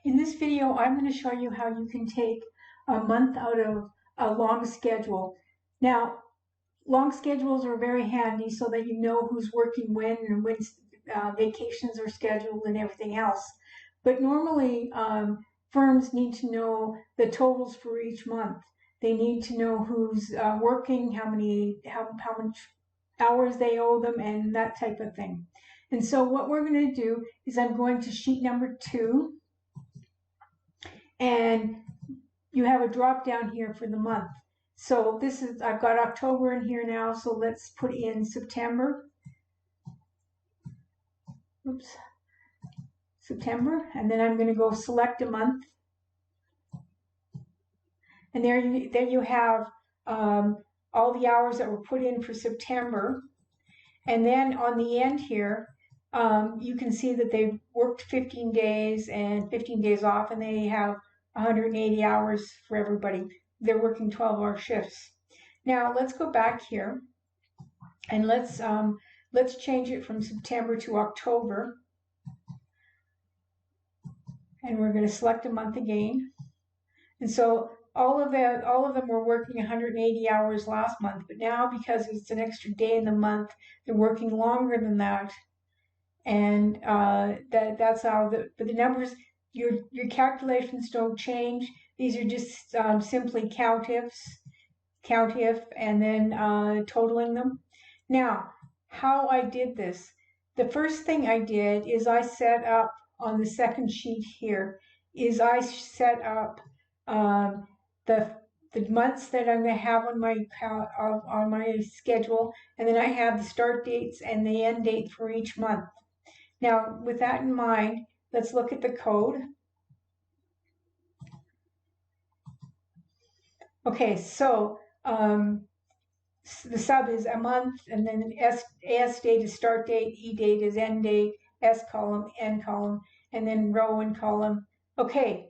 In this video, I'm going to show you how you can take a month out of a long schedule. Now, long schedules are very handy so that you know who's working when and when vacations are scheduled and everything else. But normally, firms need to know the totals for each month. They need to know who's working, how much hours they owe them, and that type of thing. And so what we're going to do is I'm going to sheet number 2. And you have a drop down here for the month. So this is, I've got October in here now, so let's put in September. Oops. September, and then I'm going to go select a month. And there you have all the hours that were put in for September. And then on the end here, you can see that they've worked 15 days and 15 days off, and they have 180 hours for everybody. They're working 12-hour shifts. Now let's go back here and let's change it from September to October. And we're going to select a month again. And so all of them were working 180 hours last month, but now because it's an extra day in the month, they're working longer than that. And that's how the numbers. Your calculations don't change. These are just simply count if, and then totaling them. Now, how I did this. The first thing I did is I set up on the second sheet here, is I set up the months that I'm going to have on my schedule, and then I have the start dates and the end date for each month. Now, with that in mind, let's look at the code. Okay, so the sub is a month, and then AS date is start date, E date is end date, S column, N column, and then row and column. Okay,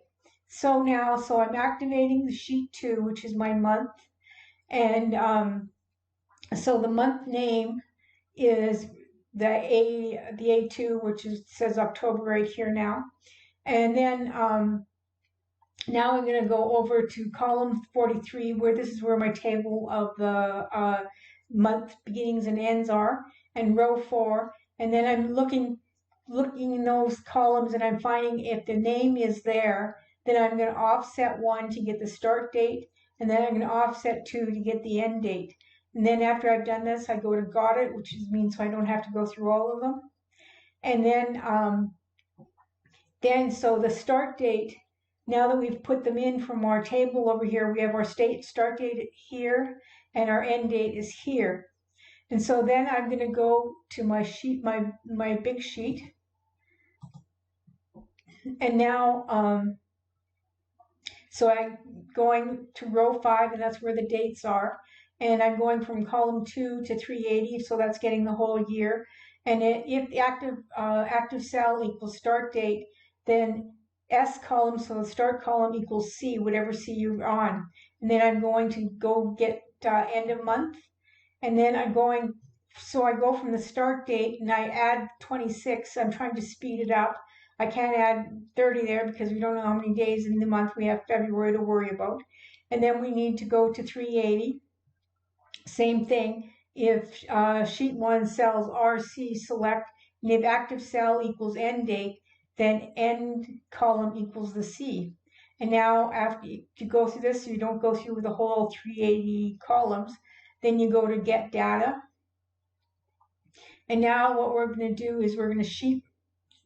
so I'm activating the sheet 2, which is my month, and so the month name is the A2, which says October right here now. And then now I'm going to go over to column 43, where this is where my table of the month beginnings and ends are, and row 4. And then I'm looking in those columns, and I'm finding if the name is there, then I'm going to offset 1 to get the start date, and then I'm going to offset 2 to get the end date. And then after I've done this, I go to got it, which means so I don't have to go through all of them. And then so the start date, now that we've put them in from our table over here, we have our start date here, and our end date is here. And so then I'm going to go to my sheet, my big sheet. And now, so I'm going to row 5, and that's where the dates are. And I'm going from column 2 to 380, so that's getting the whole year. And if the active cell equals start date, then S column, so the start column equals C, whatever C you're on. And then I'm going to go get end of month. And then I go from the start date and I add 26. I'm trying to speed it up. I can't add 30 there because we don't know how many days in the month. We have February to worry about. And then we need to go to 380. Same thing. If sheet 1 cells RC select, and if active cell equals end date, then end column equals the C. And now after you go through this, so you don't go through the whole 380 columns, then you go to get data. And now what we're going to do is we're going to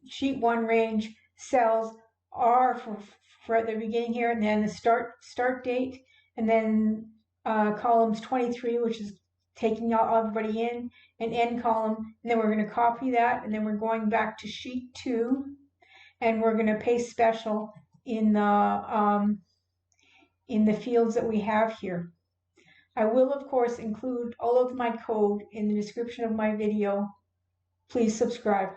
sheet 1 range cells R for the beginning here, and then the start date, and then columns 23, which is taking everybody in, and end column, and then we're going to copy that, and then we're going back to sheet 2, and we're going to paste special in the fields that we have here. I will, of course, include all of my code in the description of my video. Please subscribe.